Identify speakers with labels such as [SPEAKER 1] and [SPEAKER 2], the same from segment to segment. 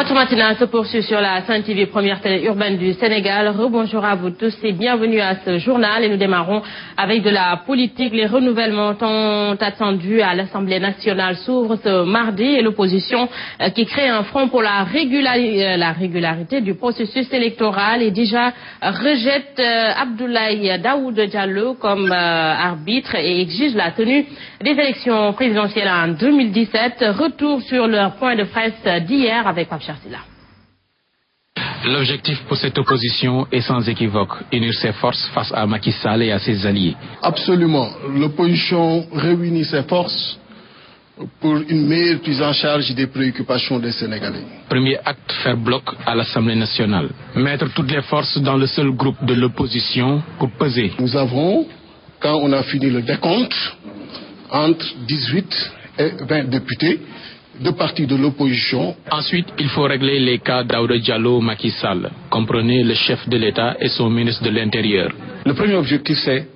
[SPEAKER 1] Notre matinale se poursuit sur la Sen TV, première télé urbaine du Sénégal. Rebonjour à vous tous et bienvenue à ce journal. Et nous démarrons avec de la politique. Les renouvellements tant attendus à l'Assemblée nationale s'ouvrent ce mardi et l'opposition qui crée un front pour la régularité du processus électoral et déjà rejette Abdoulaye Daouda Diallo comme arbitre et exige la tenue des élections présidentielles en 2017. Retour sur leur point de presse d'hier avec Pape Charsila.
[SPEAKER 2] L'objectif pour cette opposition est sans équivoque, unir ses forces face à Macky Sall et à ses alliés.
[SPEAKER 3] Absolument. L'opposition réunit ses forces pour une meilleure prise en charge des préoccupations des Sénégalais.
[SPEAKER 2] Premier acte, faire bloc à l'Assemblée nationale. Mettre toutes les forces dans le seul groupe de l'opposition pour peser.
[SPEAKER 3] Nous avons, quand on a fini le décompte, entre 18 et 20 députés de partis de l'opposition.
[SPEAKER 2] Ensuite, il faut régler les cas Daouda Diallo, Macky Sall. Comprenez le chef de l'État et son ministre de l'Intérieur.
[SPEAKER 4] Le premier objectif, c'est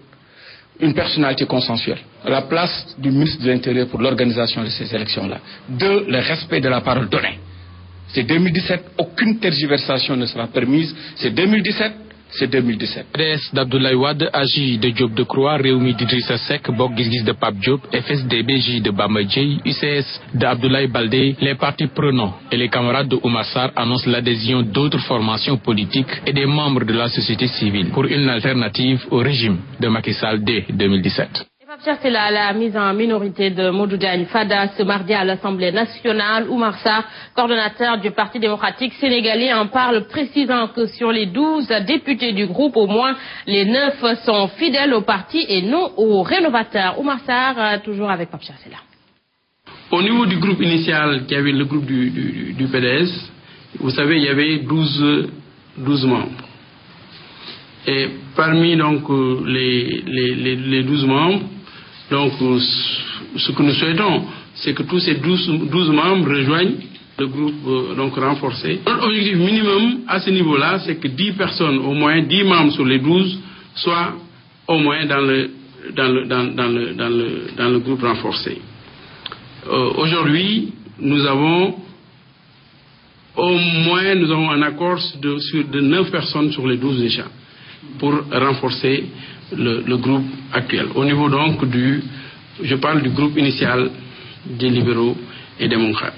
[SPEAKER 4] une personnalité consensuelle. La place du ministre de l'Intérieur pour l'organisation de ces élections-là. Deux, le respect de la parole donnée. C'est 2017, aucune tergiversation ne sera permise. C'est 2017. C'est 2017.
[SPEAKER 2] PDS d'Abdoulaye Wade, AJ de Diop Decroix, Réumi d'Idrissa Seck, Bok Gis de Pape Diop, FSDBJ de Bamba Dièye, UCS de Abdoulaye Baldé, les partis prenants et les camarades de Oumar Sarr annoncent l'adhésion d'autres formations politiques et des membres de la société civile pour une alternative au régime de Macky Sall dès 2017.
[SPEAKER 1] C'est la mise en minorité de Modou Diagne Fada ce mardi à l'Assemblée nationale. Oumar Sarr, coordonnateur du Parti démocratique sénégalais, en parle, précisant que sur les 12 députés du groupe, au moins les 9 sont fidèles au parti et non aux rénovateurs. Oumar Sarr, toujours avec Pape Charsila.
[SPEAKER 5] Au niveau du groupe initial, qui avait le groupe du PDS, vous savez, il y avait 12 membres. Et parmi donc les 12 membres, donc, ce que nous souhaitons, c'est que tous ces 12 membres rejoignent le groupe donc renforcé. Notre objectif minimum à ce niveau-là, c'est que 10 personnes, au moins 10 membres sur les 12, soient au moins dans le groupe renforcé. Aujourd'hui, nous avons un accord de 9 personnes sur les 12 déjà, pour renforcer le groupe actuel. Au niveau donc je parle du groupe initial des libéraux et démocrates.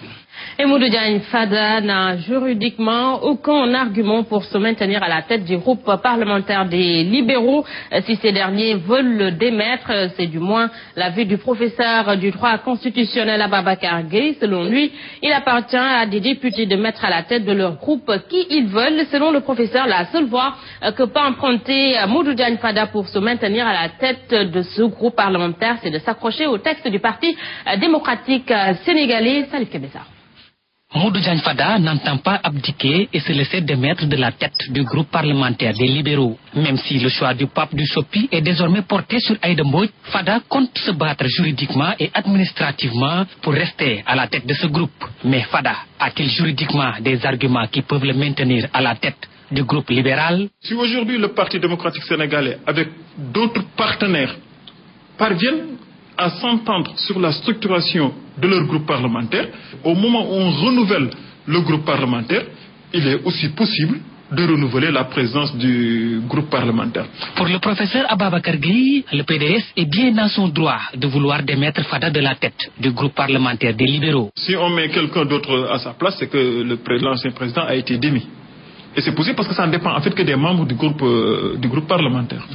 [SPEAKER 1] Et Modou Diagne Fada n'a juridiquement aucun argument pour se maintenir à la tête du groupe parlementaire des libéraux. Si ces derniers veulent le démettre, c'est du moins l'avis du professeur du droit constitutionnel Ababacar Gueye. Selon lui, il appartient à des députés de mettre à la tête de leur groupe qui ils veulent. Selon le professeur, la seule voie que peut emprunter Modou Diagne Fada pour se maintenir à la tête de ce groupe parlementaire, c'est de s'accrocher au texte du Parti démocratique sénégalais. Salif Kébessa.
[SPEAKER 6] Modou Diagne Fada n'entend pas abdiquer et se laisser démettre de la tête du groupe parlementaire des libéraux. Même si le choix du pape du Sopi est désormais porté sur Aïda Mbodj, Fada compte se battre juridiquement et administrativement pour rester à la tête de ce groupe. Mais Fada a-t-il juridiquement des arguments qui peuvent le maintenir à la tête du groupe libéral?
[SPEAKER 7] Si aujourd'hui le Parti démocratique sénégalais, avec d'autres partenaires, parviennent à s'entendre sur la structuration de leur groupe parlementaire, au moment où on renouvelle le groupe parlementaire, il est aussi possible de renouveler la présence du groupe parlementaire.
[SPEAKER 6] Pour le professeur Ababacar Gueye, le PDS est bien dans son droit de vouloir démettre Fada de la tête du groupe parlementaire des libéraux.
[SPEAKER 7] Si on met quelqu'un d'autre à sa place, c'est que l'ancien président a été démis. Et c'est possible parce que ça ne dépend en fait que des membres du groupe parlementaire.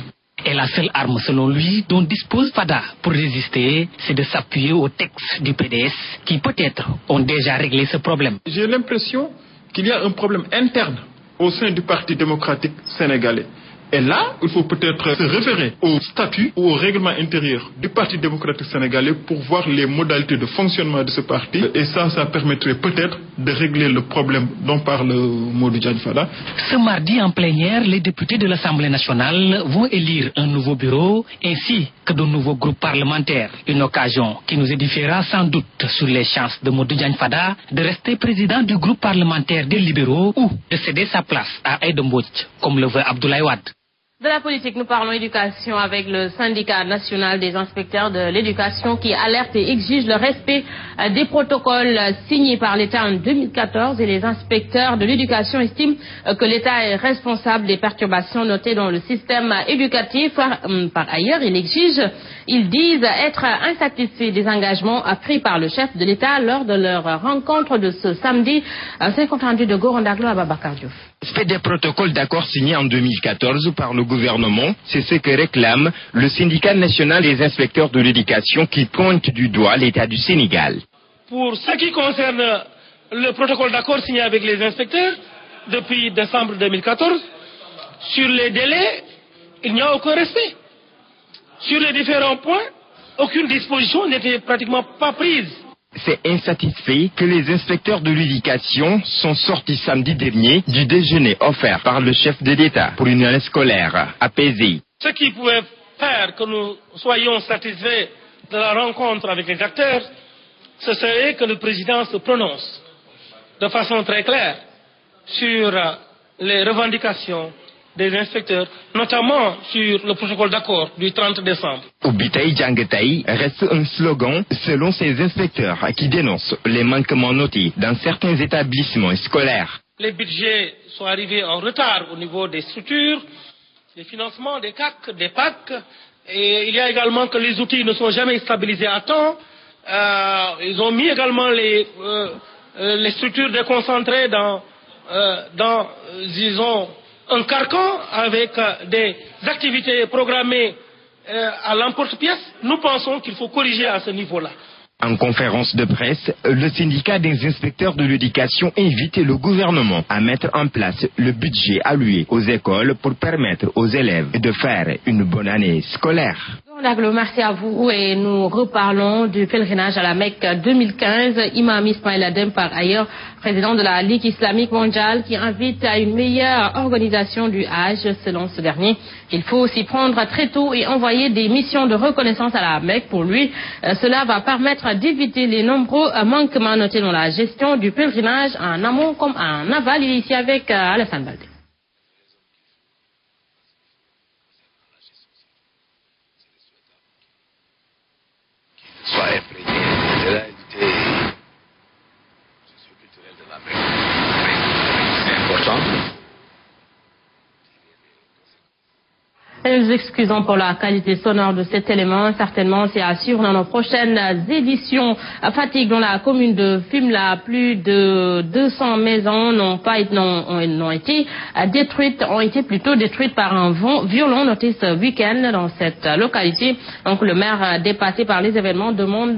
[SPEAKER 6] Et la seule arme, selon lui, dont dispose Fada pour résister, c'est de s'appuyer au texte du PDS qui peut-être ont déjà réglé ce problème.
[SPEAKER 7] J'ai l'impression qu'il y a un problème interne au sein du Parti démocratique sénégalais. Et là, il faut peut-être se référer au statut ou au règlement intérieur du Parti démocratique sénégalais pour voir les modalités de fonctionnement de ce parti. Et ça permettrait peut-être de régler le problème dont parle Modou Diagne Fada.
[SPEAKER 6] Ce mardi, en plénière, les députés de l'Assemblée nationale vont élire un nouveau bureau ainsi que de nouveaux groupes parlementaires. Une occasion qui nous édifiera sans doute sur les chances de Modou Diagne Fada de rester président du groupe parlementaire des libéraux ou de céder sa place à Aïda Mbodj, comme le veut Abdoulaye Wade.
[SPEAKER 1] De la politique, nous parlons éducation avec le syndicat national des inspecteurs de l'éducation qui alerte et exige le respect des protocoles signés par l'État en 2014 et les inspecteurs de l'éducation estiment que l'État est responsable des perturbations notées dans le système éducatif. Par ailleurs, ils disent être insatisfaits des engagements pris par le chef de l'État lors de leur rencontre de ce samedi. C'est compte rendu de Gorondaglo à Babacar Diouf.
[SPEAKER 8] Respect des protocoles d'accord signés en 2014 par le gouvernement, c'est ce que réclame le syndicat national des inspecteurs de l'éducation qui pointe du doigt l'État du Sénégal.
[SPEAKER 9] Pour ce qui concerne le protocole d'accord signé avec les inspecteurs depuis décembre 2014, sur les délais, il n'y a aucun respect. Sur les différents points, aucune disposition n'était pratiquement pas prise.
[SPEAKER 8] C'est insatisfait que les inspecteurs de l'éducation sont sortis samedi dernier du déjeuner offert par le chef de l'État pour une année scolaire apaisée.
[SPEAKER 9] Ce qui pouvait faire que nous soyons satisfaits de la rencontre avec les acteurs, ce serait que le président se prononce de façon très claire sur les revendications des inspecteurs, notamment sur le protocole d'accord du 30 décembre.
[SPEAKER 8] Ubitaï Djangetay reste un slogan selon ces inspecteurs qui dénoncent les manquements notés dans certains établissements scolaires.
[SPEAKER 9] Les budgets sont arrivés en retard au niveau des structures, des financements, des CAC, des PAC, et il y a également que les outils ne sont jamais stabilisés à temps. Ils ont mis également les structures déconcentrées dans disons, un carcan avec des activités programmées à l'emporte-pièce. Nous pensons qu'il faut corriger à ce niveau-là.
[SPEAKER 8] En conférence de presse, le syndicat des inspecteurs de l'éducation invite le gouvernement à mettre en place le budget alloué aux écoles pour permettre aux élèves de faire une bonne année scolaire.
[SPEAKER 1] Merci à vous et nous reparlons du pèlerinage à la Mecque 2015. Imam Ismail Adem, par ailleurs, président de la Ligue islamique mondiale, qui invite à une meilleure organisation du Hajj. Selon ce dernier, il faut s'y prendre très tôt et envoyer des missions de reconnaissance à la Mecque. Pour lui, cela va permettre d'éviter les nombreux manquements notés dans la gestion du pèlerinage en amont comme en aval. Il est ici avec Alassane Baldé.
[SPEAKER 10] Soit imprégné de la réalité socio-culturelle de la Mecque. C'est important.
[SPEAKER 1] Et nous excusons pour la qualité sonore de cet élément. Certainement, c'est à suivre dans nos prochaines éditions. À Fatigue, dans la commune de Fimela, plus de 200 maisons ont été détruites par un vent violent noté ce week-end dans cette localité. Donc, le maire, dépassé par les événements, demande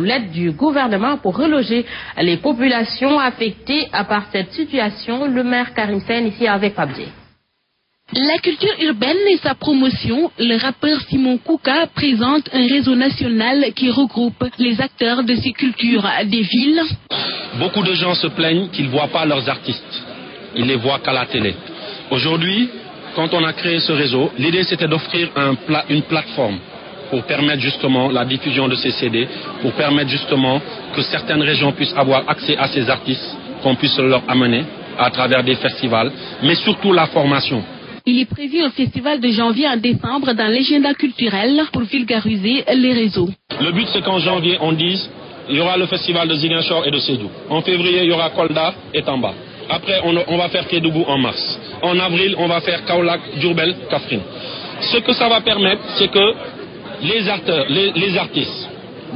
[SPEAKER 1] l'aide du gouvernement pour reloger les populations affectées par cette situation. Le maire Karim Sen, ici avec Pabdi.
[SPEAKER 11] La culture urbaine et sa promotion, le rappeur Simon Kouka présente un réseau national qui regroupe les acteurs de ces cultures des villes.
[SPEAKER 12] Beaucoup de gens se plaignent qu'ils ne voient pas leurs artistes. Ils ne les voient qu'à la télé. Aujourd'hui, quand on a créé ce réseau, l'idée c'était d'offrir une plateforme pour permettre justement la diffusion de ces CD, pour permettre justement que certaines régions puissent avoir accès à ces artistes, qu'on puisse leur amener à travers des festivals, mais surtout la formation.
[SPEAKER 11] Il est prévu un festival de janvier à décembre dans l'agenda culturel pour vulgariser les réseaux.
[SPEAKER 12] Le but, c'est qu'en janvier, on dise il y aura le festival de Ziguinchor et de Sédhiou. En février, il y aura Kolda et Tamba. Après, on va faire Kédougou en mars. En avril, on va faire Kaolack, Diourbel, Kaffrine. Ce que ça va permettre, c'est que les acteurs, les artistes,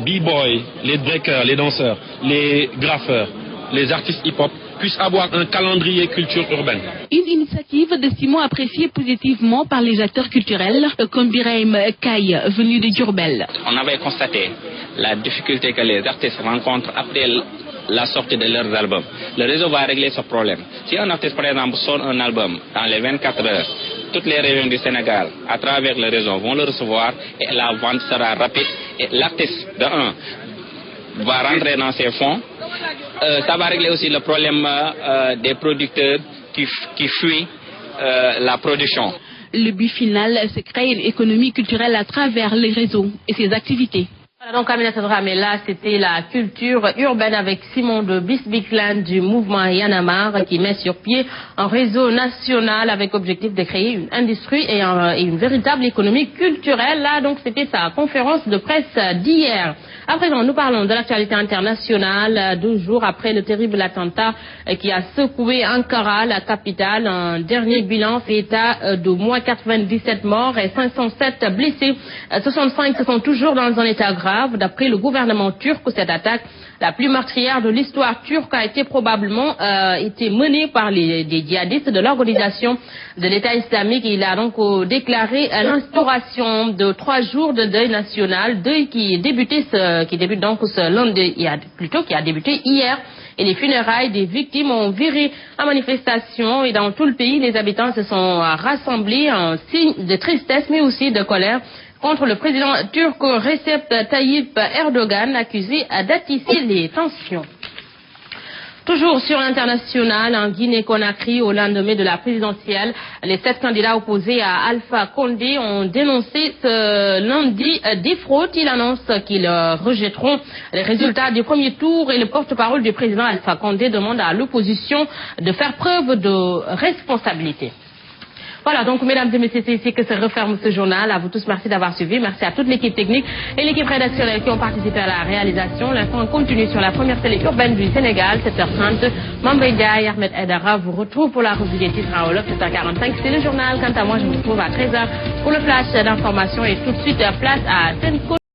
[SPEAKER 12] b-boys, les breakers, les danseurs, les graffeurs, les artistes hip-hop, puissent avoir un calendrier culture urbaine.
[SPEAKER 11] Une initiative de Simon appréciée positivement par les acteurs culturels, comme Birahim Kaye, venu de Diourbel.
[SPEAKER 13] On avait constaté la difficulté que les artistes rencontrent après la sortie de leurs albums. Le réseau va régler ce problème. Si un artiste, par exemple, sort un album dans les 24 heures, toutes les régions du Sénégal, à travers le réseau, vont le recevoir et la vente sera rapide. Et l'artiste, de un, va rentrer dans ses fonds. Ça va régler aussi le problème des producteurs qui fuient la production.
[SPEAKER 11] Le but final, c'est créer une économie culturelle à travers les réseaux et ses activités.
[SPEAKER 1] Voilà, donc Aminata Dramé, là, c'était la culture urbaine avec Simon de Bisbikland du mouvement Yanamar qui met sur pied un réseau national avec objectif de créer une industrie et une véritable économie culturelle. Là, donc, c'était sa conférence de presse d'hier. À présent, nous parlons de l'actualité internationale. 2 jours après le terrible attentat qui a secoué Ankara, la capitale, un dernier bilan fait état d'au moins 97 morts et 507 blessés. 65 sont toujours dans un état grave. D'après le gouvernement turc, cette attaque, la plus meurtrière de l'histoire turque, a été probablement été menée par des djihadistes de l'organisation de l'État islamique. Il a donc déclaré l'instauration de 3 jours de deuil national, deuil qui débute donc ce lundi, qui a débuté hier. Et les funérailles des victimes ont viré en manifestation et dans tout le pays, les habitants se sont rassemblés en signe de tristesse mais aussi de colère contre le président turc Recep Tayyip Erdogan, accusé d'attiser les tensions. Toujours sur l'international, en Guinée-Conakry, au lendemain de la présidentielle, les 7 candidats opposés à Alpha Condé ont dénoncé ce lundi des fraudes. Ils annoncent qu'ils rejetteront les résultats du premier tour et le porte-parole du président Alpha Condé demande à l'opposition de faire preuve de responsabilité. Voilà, donc mesdames et messieurs, c'est ici que se referme ce journal. À vous tous, merci d'avoir suivi. Merci à toute l'équipe technique et l'équipe rédactionnelle qui ont participé à la réalisation. L'info continue sur la première télé urbaine du Sénégal, 7h30. Mambé Ndiaye, Ahmed Aidara vous retrouve pour la revue des titres en Wolof, 7h45. C'est le journal. Quant à moi, je vous retrouve à 13h pour le flash d'information et tout de suite place à Senko.